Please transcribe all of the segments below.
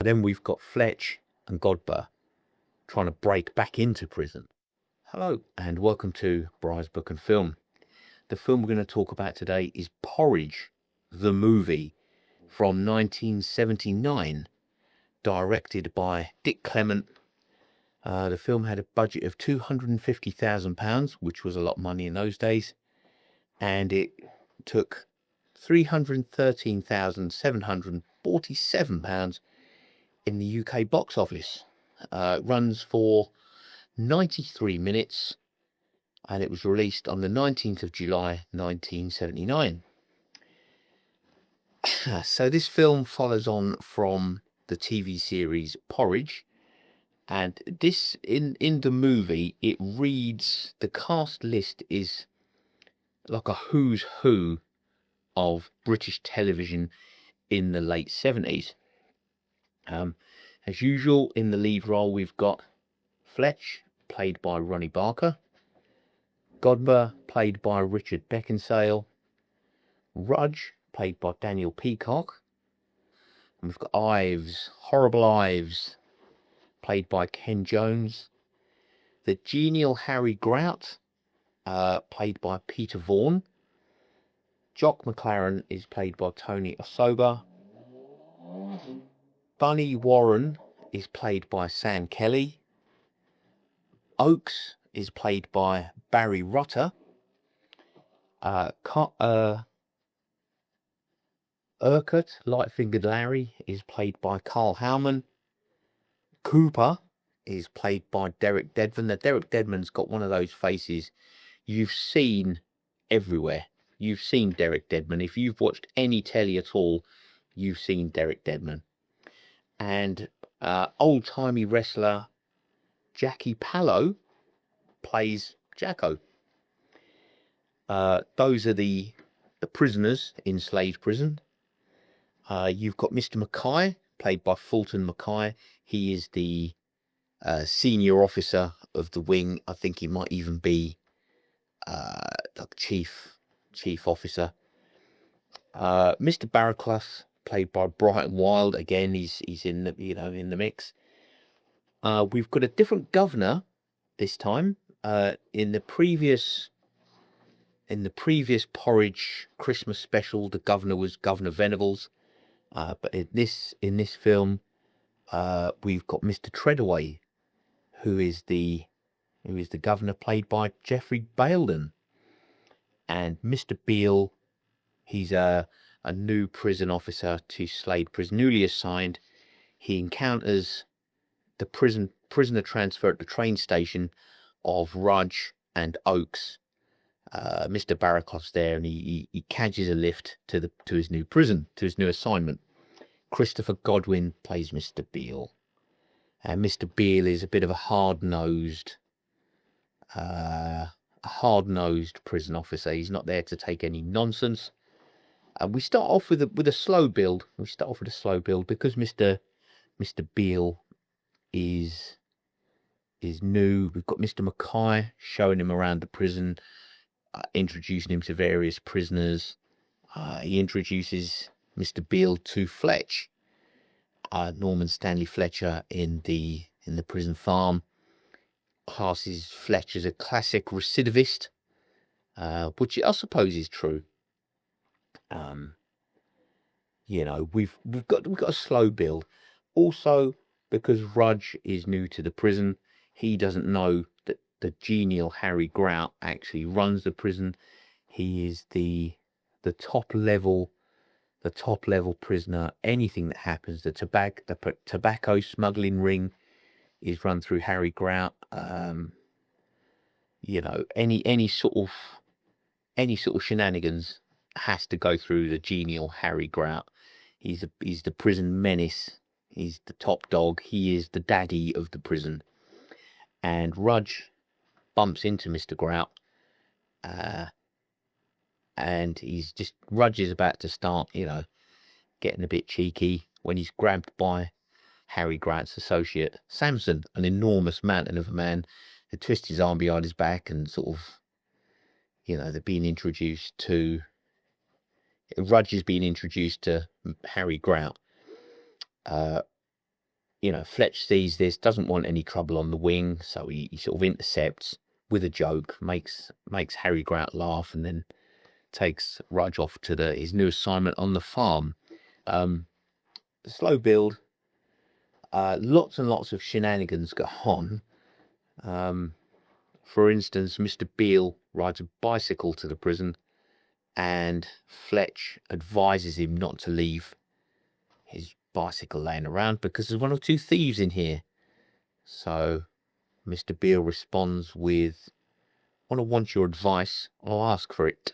Then we've got Fletch and Godber trying to break back into prison. Hello, and welcome to Briar's Book and Film. The film we're going to talk about today is Porridge, the movie from 1979, directed by Dick Clement. The film had a budget of £250,000, which was a lot of money in those days, and it took £313,747 in the UK box office. It runs for 93 minutes, and it was released on the 19th of July 1979. So this film follows on from the TV series Porridge, and this in the movie it reads, the cast list is like a who's who of British television in the late 70s. As usual, in the lead role we've got Fletch, played by Ronnie Barker, Godber, played by Richard Beckinsale, Rudge, played by Daniel Peacock, and we've got Ives, Horrible Ives, played by Ken Jones, the genial Harry Grout, played by Peter Vaughan, Jock McLaren is played by Tony Osoba, Bunny Warren is played by Sam Kelly, Oakes is played by Barry Rutter, Urquhart, Light-Fingered Larry, is played by Carl Howman, Cooper is played by Derek Dedman. Now, Derek Dedman's got one of those faces you've seen everywhere. You've seen Derek Dedman. If you've watched any telly at all, you've seen Derek Dedman. And old-timey wrestler Jackie Pallow plays Jacko. Those are the prisoners in Slade Prison. You've got Mr. Mackay, played by Fulton Mackay. He is the senior officer of the wing. I think he might even be the chief officer. Mr. Baracus, played by Brighton Wilde. Again, he's in the in the mix. We've got a different governor this time. In the previous Porridge Christmas special, the governor was Governor Venables. But in this film, we've got Mr. Treadaway, who is the governor, played by Jeffrey Bailden, and Mr. Beale, he's a new prison officer to Slade Prison, newly assigned. He encounters the prisoner transfer at the train station of Rudge and Oakes. Mr. Baracus there, and he catches a lift to his new prison, to his new assignment. Christopher Godwin plays Mr. Beale, and Mr. Beale is a bit of a hard-nosed prison officer. He's not there to take any nonsense. We start off with a slow build. Because Mr. Beale is new. We've got Mr. Mackay showing him around the prison, introducing him to various prisoners. He introduces Mr. Beale to Fletch, Norman Stanley Fletcher in the prison farm. Classes Fletch as a classic recidivist, which I suppose is true. We've got a slow build. Also, because Rudge is new to the prison, he doesn't know that the genial Harry Grout actually runs the prison. He is the top level prisoner. Anything that happens, the tobacco smuggling ring is run through Harry Grout. Any sort of shenanigans has to go through the genial Harry Grout. He's the prison menace. He's the top dog. He is the daddy of the prison. And Rudge bumps into Mr. Grout, and Rudge is about to start, getting a bit cheeky when he's grabbed by Harry Grout's associate, Samson, an enormous mountain of a man, who twists his arm behind his back and sort of, they're being introduced to, Rudge is being introduced to Harry Grout. Fletch sees this, doesn't want any trouble on the wing, so he sort of intercepts with a joke, makes Harry Grant laugh, and then takes Rudge off to his new assignment on the farm. Slow build. Lots and lots of shenanigans go on. For instance, Mr. Beale rides a bicycle to the prison, and Fletch advises him not to leave his bicycle laying around because there's one or two thieves in here. So Mr. Beale responds with, "When I want your advice, I'll ask for it."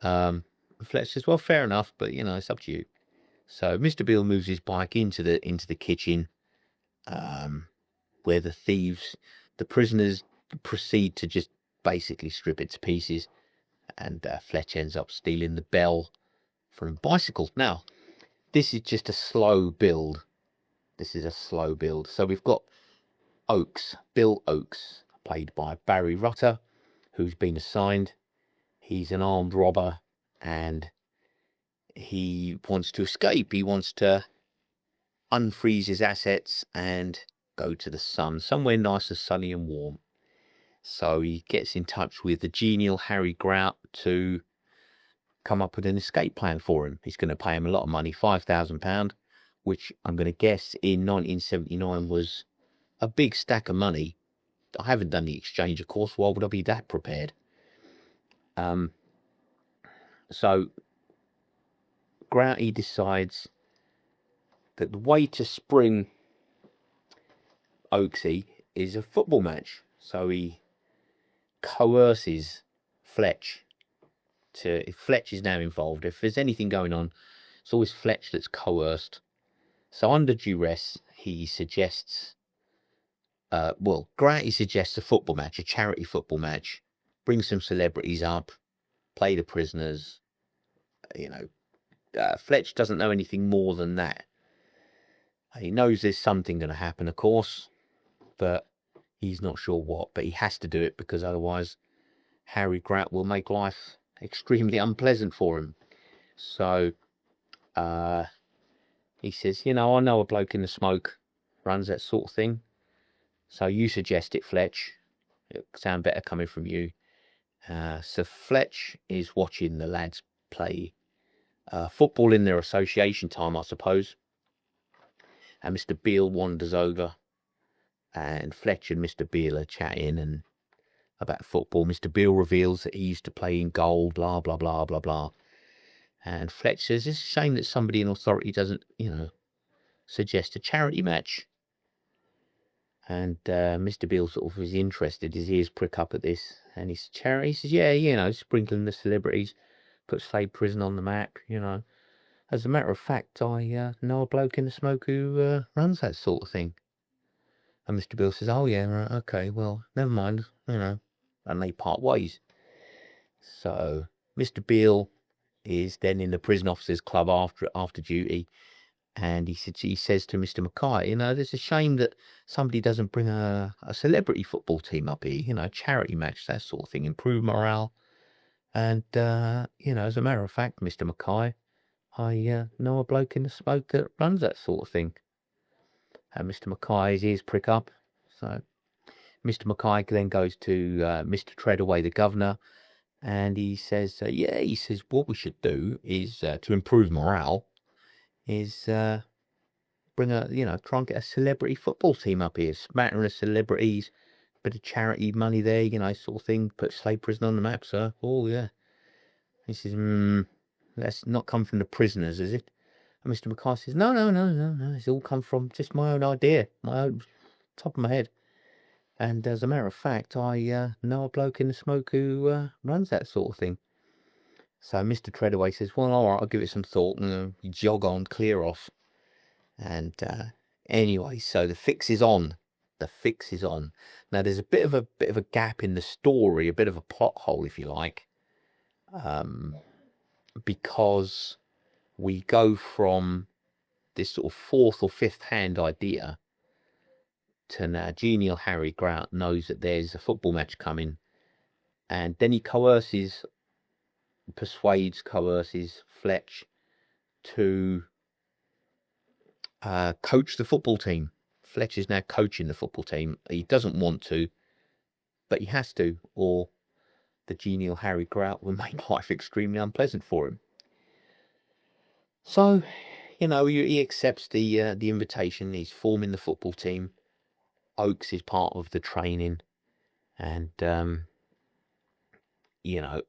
Fletch says, "Well, fair enough, but it's up to you." So Mr. Beale moves his bike into the kitchen, where the prisoners proceed to just basically strip it to pieces, and Fletch ends up stealing the bell from a bicycle. Now, this is just a slow build. So we've got Bill Oakes, played by Barry Rutter, who's been assigned. He's an armed robber, and he wants to escape. He wants to unfreeze his assets and go to the sun, somewhere nice and sunny and warm. So he gets in touch with the genial Harry Grant to come up with an escape plan for him. He's going to pay him a lot of money, £5,000, which I'm going to guess in 1979 was a big stack of money. I haven't done the exchange, of course. Why would I be that prepared? So Grouty decides that the way to spring Oaksy is a football match. So he coerces Fletch if Fletch is now involved. If there's anything going on, it's always Fletch that's coerced. So under duress, he suggests, Grouty suggests a football match, a charity football match. Bring some celebrities up, play the prisoners. Fletch doesn't know anything more than that. He knows there's something going to happen, of course, but he's not sure what. But he has to do it because otherwise Harry Grant will make life extremely unpleasant for him. So he says, I know a bloke in the smoke runs that sort of thing. So you suggest it, Fletch. It'll sound better coming from you. So Fletch is watching the lads play football in their association time, I suppose. And Mr. Beale wanders over, and Fletch and Mr. Beale are chatting and about football. Mr. Beale reveals that he used to play in goal, blah, blah, blah, blah, blah. And Fletch says, it's a shame that somebody in authority doesn't, suggest a charity match. And Mr. Beale sort of is interested. His ears prick up at this. And he says, charity? He says, yeah, sprinkling the celebrities, put Slade Prison on the map, As a matter of fact, I know a bloke in the smoke who runs that sort of thing. And Mr. Beale says, oh, yeah, right, okay, well, never mind, And they part ways. So Mr. Beale is then in the prison officers' club after duty. And he says to Mr. Mackay, there's a shame that somebody doesn't bring a celebrity football team up here, a charity match, that sort of thing, improve morale. And, as a matter of fact, Mr. Mackay, I know a bloke in the smoke that runs that sort of thing. And Mr. Mackay's ears prick up. So Mr. Mackay then goes to Mr. Treadaway, the governor, and he says, what we should do is, to improve morale, is try and get a celebrity football team up here, smattering of celebrities, bit of charity money there, sort of thing, put Slade Prison on the map, sir. Oh, yeah. He says, that's not come from the prisoners, is it? And Mr. Mackay says, no, it's all come from just my own idea, my own top of my head. And as a matter of fact, I know a bloke in the smoke who runs that sort of thing. So Mr. Treadaway says, well, all right, I'll give it some thought, and jog on, clear off. And anyway, so the fix is on. Now, there's a bit of a gap in the story, a bit of a plot hole, if you like, because we go from this sort of fourth or fifth hand idea to now genial Harry Grant knows that there's a football match coming, and then he coerces Fletch to coach the football team. Fletcher's now coaching the football team. He doesn't want to, but he has to, or the genial Harry Grout will make life extremely unpleasant for him. So, he accepts the invitation. He's forming the football team. Oakes is part of the training, and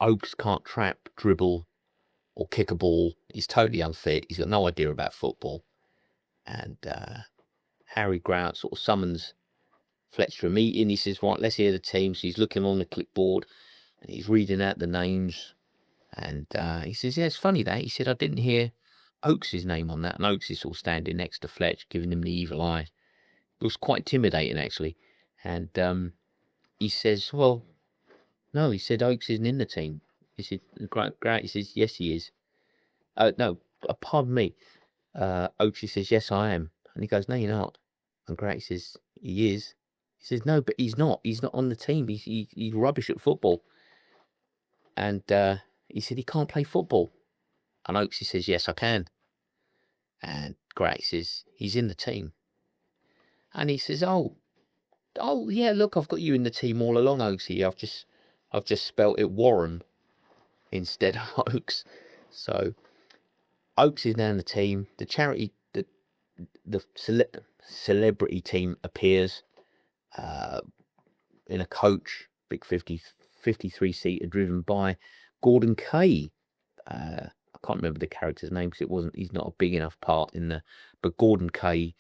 Oakes can't trap, dribble, or kick a ball. He's totally unfit. He's got no idea about football, and Harry Grout sort of summons Fletcher to a meeting. He says, "Right, let's hear the team." So he's looking on the clipboard, and he's reading out the names, and he says, "Yeah, it's funny that." He said, "I didn't hear Oakes' name on that," and Oakes is sort of standing next to Fletch, giving him the evil eye. It was quite intimidating, actually. And he says, "Well, no," he said, "Oakes isn't in the team." He said, "Great." He says, "Yes, he is." No, pardon me. Oakes says, "Yes, I am." And he goes, "No, you're not." And Grady says, "He is." He says, "No, but he's not. He's not on the team. He's rubbish at football." And he said, "He can't play football." And Oakes says, "Yes, I can." And Grady says, "He's in the team." And he says, oh, yeah, look, I've got you in the team all along, Oakesy. I've just spelt it Warren instead of Oakes. So Oakes is now in the team. The charity, the celebrity team appears in a coach, big 53-seater, driven by Gordon Kay. I can't remember the character's name because he's not a big enough part in but Gordon Kay,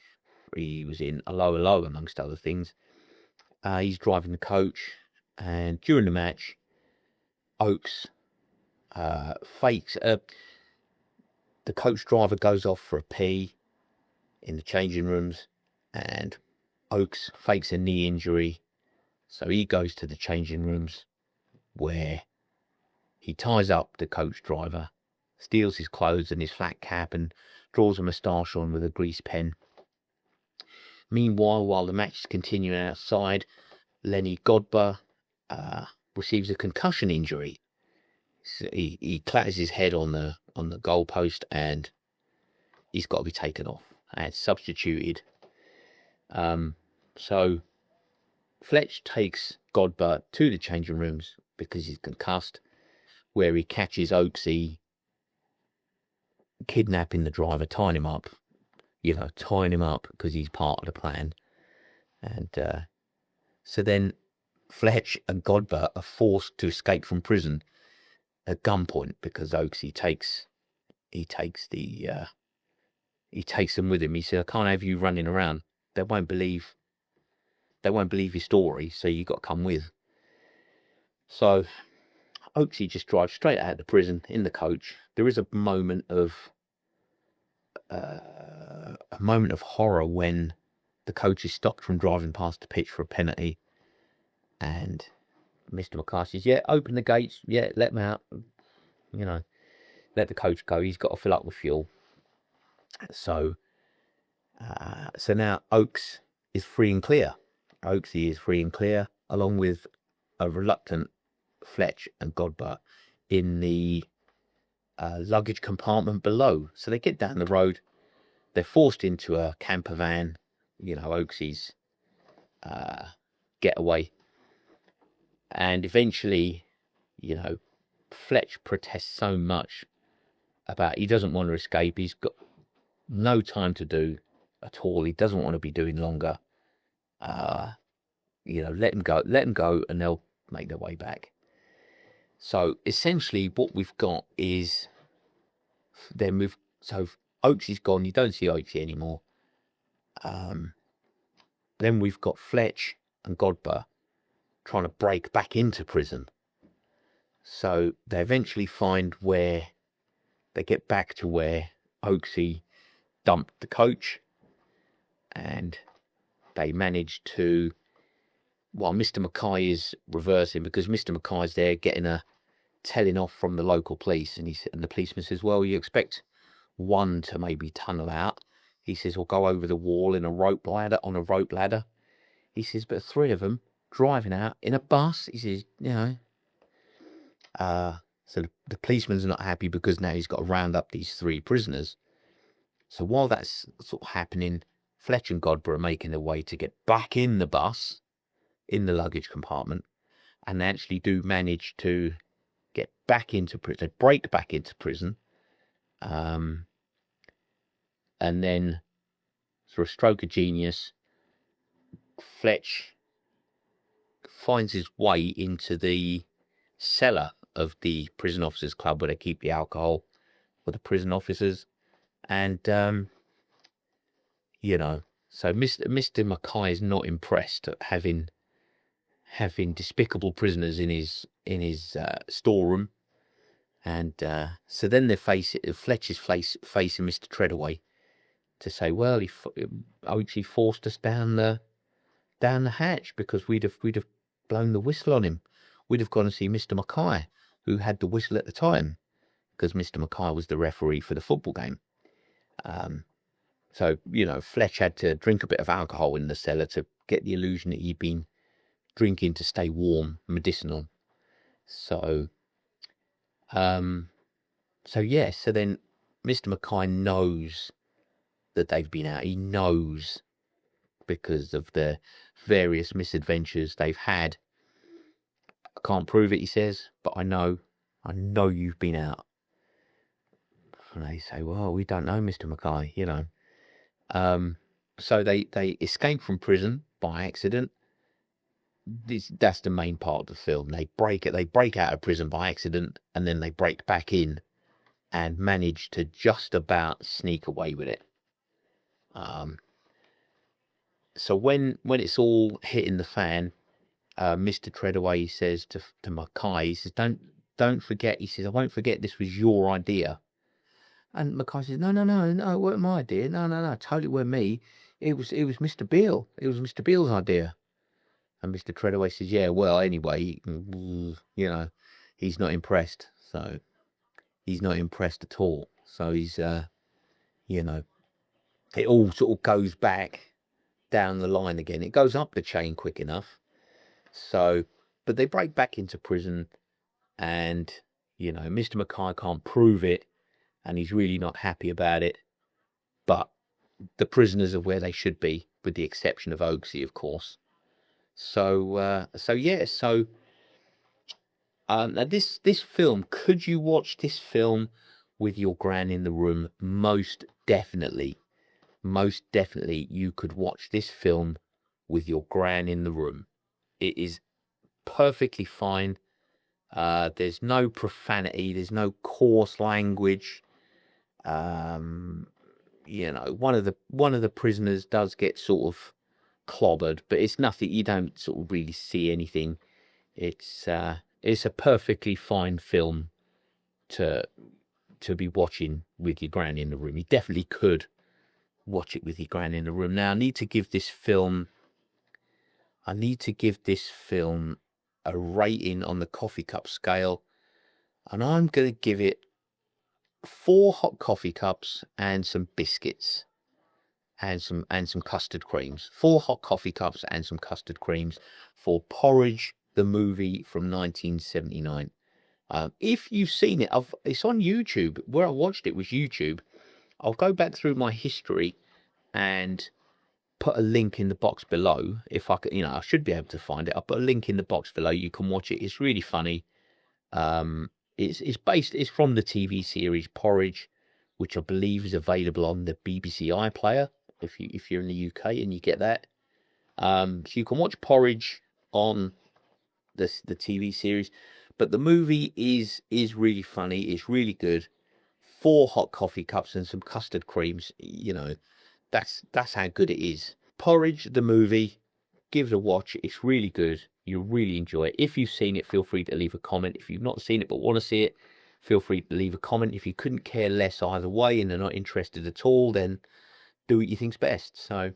he was in Hello, Hello, amongst other things. He's driving the coach, and during the match, Oakes fakes. The coach driver goes off for a pee in the changing rooms, and Oakes fakes a knee injury. So he goes to the changing rooms where he ties up the coach driver, steals his clothes and his flat cap, and draws a moustache on with a grease pen. Meanwhile, while the match is continuing outside, Lenny Godber receives a concussion injury. So he clatters his head on the goalpost, and he's got to be taken off and substituted. So Fletch takes Godber to the changing rooms because he's concussed, where he catches Oakesy kidnapping the driver, tying him up because he's part of the plan. And so then Fletch and Godber are forced to escape from prison at gunpoint because Oakesy takes them with him. He said, "I can't have you running around. They won't believe your story, so you got to come with." So Oakesy just drives straight out of the prison in the coach. There is a moment of horror when the coach is stopped from driving past the pitch for a penalty, and Mr. Mackay says, "Yeah, open the gates. Yeah, let him out. Let the coach go. He's got to fill up with fuel." So now Oakes is free and clear. Oakesy is free and clear, along with a reluctant Fletch and Godber in the luggage compartment below. So they get down the road. They're forced into a camper van, Oakesy's getaway. And eventually, Fletch protests so much about he doesn't want to escape. He's got no time to do at all. He doesn't want to be doing longer. Let him go, and they'll make their way back. So essentially, what we've got is so Oaksy's gone. You don't see Oakesy anymore. Then we've got Fletch and Godber trying to break back into prison. So they eventually find where they get back to where Oakesy dumped the coach, and they manage to, while Mr. Mackay is reversing, because Mr. Mackay's there getting a telling off from the local police, and the policeman says, "Well, you expect one to maybe tunnel out." He says, "Or go over the wall on a rope ladder." He says, "But three of them driving out in a bus." He says, so the policeman's not happy because now he's got to round up these three prisoners. So while that's sort of happening, Fletch and Godber are making their way to get back in the bus, in the luggage compartment, and they actually do manage to get back into prison. They break back into prison, and then through a stroke of genius, Fletch finds his way into the cellar of the prison officers club where they keep the alcohol for the prison officers, and you know, so Mr. Mackay is not impressed at having despicable prisoners in his storeroom, and so then Fletch is facing Mr. Treadaway to say, well, he forced us down the hatch because we'd have blown the whistle on him. We'd have gone to see Mr. Mackay, who had the whistle at the time, because Mr. Mackay was the referee for the football game. So, you know, Fletch had to drink a bit of alcohol in the cellar to get the illusion that he'd been drinking to stay warm, medicinal. So then Mr. Mackay knows that they've been out. He knows because of the various misadventures they've had. I can't prove it, he says, but I know you've been out. And they say, well, we don't know, Mr. Mackay, you know. So they escape from prison by accident. That's the main part of the film. They break out of prison by accident, and then they break back in and manage to just about sneak away with it. So when it's all hitting the fan, Mr. Treadaway says to Mackay, he says, don't forget, he says, I won't forget this was your idea. And Mackay says, no, it wasn't my idea. No, totally wasn't me. It was Mr. Beale. It was Mr. Beale's idea. And Mr. Treadaway says, yeah, well, anyway, you know, he's not impressed. So he's not impressed at all. So he's, you know, it all sort of goes back down the line again. It goes up the chain quick enough. So, but they break back into prison, and, you know, Mr. Mackay can't prove it, and he's really not happy about it. But the prisoners are where they should be, with the exception of Oaksy, of course. So now this film, could you watch this film with your gran in the room? Most definitely, you could watch this film with your gran in the room. It is perfectly fine. There's no profanity. There's no coarse language. You know, one of the prisoners does get sort of clobbered, but it's nothing. You don't sort of really see anything. It's a perfectly fine film to be watching with your gran in the room. You definitely could watch it with your gran in the room. Now, I need to give this film a rating on the coffee cup scale, and I'm going to give it 4 hot coffee cups and some biscuits and some custard creams. 4 hot coffee cups and some custard creams for Porridge, the movie from 1979. If you've seen it, it's on YouTube. Where I watched it was YouTube. I'll go back through my history and put a link in the box below. If I could, you know, I should be able to find it. I'll put a link in the box below. You can watch it. It's really funny. It's from the TV series Porridge, which I believe is available on the BBC iPlayer if you're in the UK and you get that. So you can watch Porridge on the TV series, but the movie is really funny. It's really good. 4 hot coffee cups and some custard creams. You know, that's how good it is. Porridge, the movie, give it a watch. It's really good. You'll really enjoy it. If you've seen it, feel free to leave a comment. If you've not seen it but want to see it, feel free to leave a comment. If you couldn't care less either way and are not interested at all, then do what you think's best. So,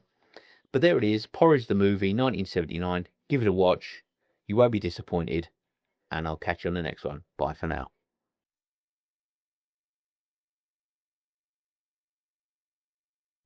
but there it is. Porridge, the movie, 1979. Give it a watch. You won't be disappointed. And I'll catch you on the next one. Bye for now.